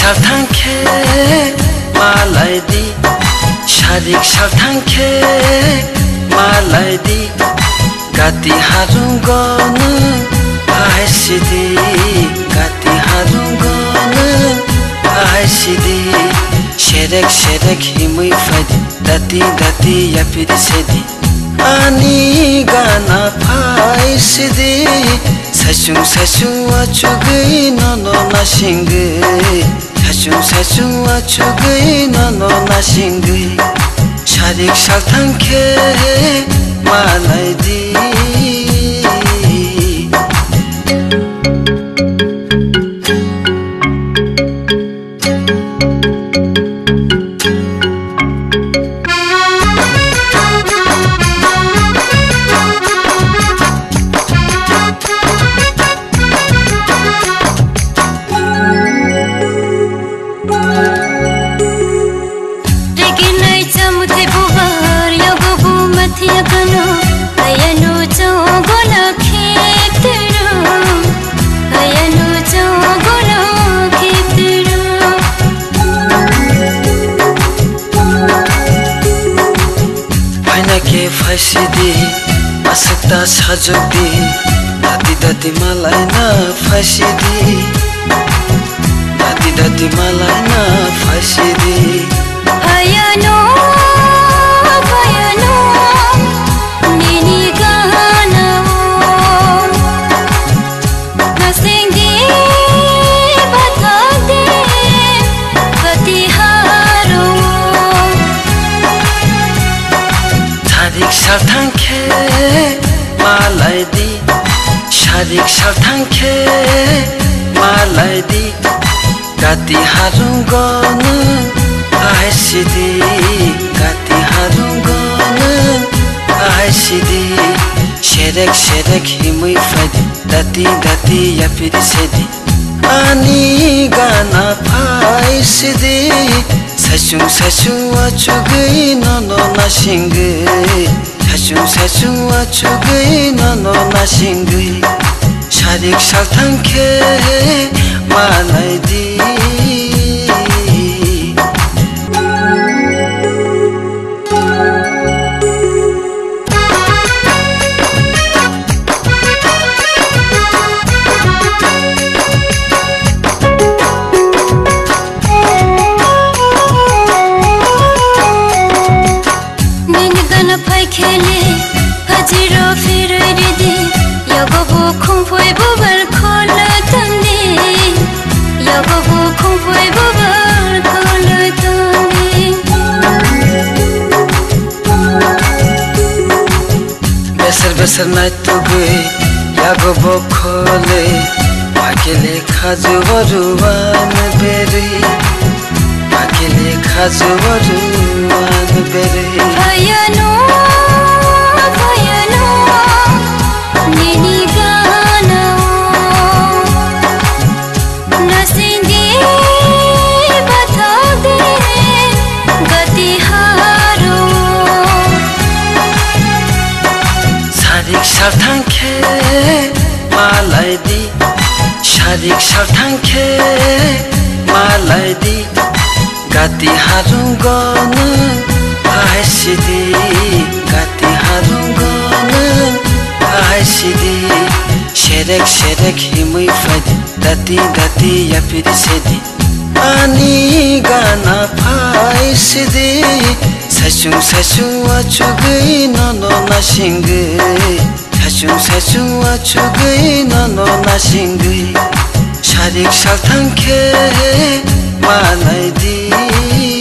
sartangke malai di sharik sartangke malai di gati harung gonu aisidi gati harung gonu aisidi sherek sherek himui fadi dati dati yapiri sedi ani gana paisidi sasung sasung wachugai nono nasingai sasung sasung wachugai nono nasingai sharik sartangke malai di के फाइसिदी असक्ता साजुदी दादी दादी मलाई न फाइसिदी दादी दादी मलाई न फाइसिदी भयनो भयनो निनी गाना नसेंगे बता they कतिहारो sharik sartangke malai di sharik sartangke malai di gati harung gonu aisidi gati harung gonu aisidi sherek sherek himui fadi dati dati yapiri sedi ani gana paisidi sasung sasung wachugai nono nasingai sasung sasung wachugai nono nasingai sharik sartangke malai di खेले हजिरो फिर Ridhi यगो खुंफोय Buber खोल तंदी यगो खुंफोय Buber खोल तंदी बेसर बेसर नाय तो गई यगो खोले अकेले खाजु वरुवान बेरी अकेले खाजु वरुवान बेरी भयनो sartangke malai di sharik sartangke malai di gati harung gonu aisidi gati harung gonu aisidi sherek sherek himui fadi dati dati yapiri sedi ani gana paisidi sasung sasung wachugai nono nasingai sasung sasung wachugai nono nasingai sharik sartangke malai di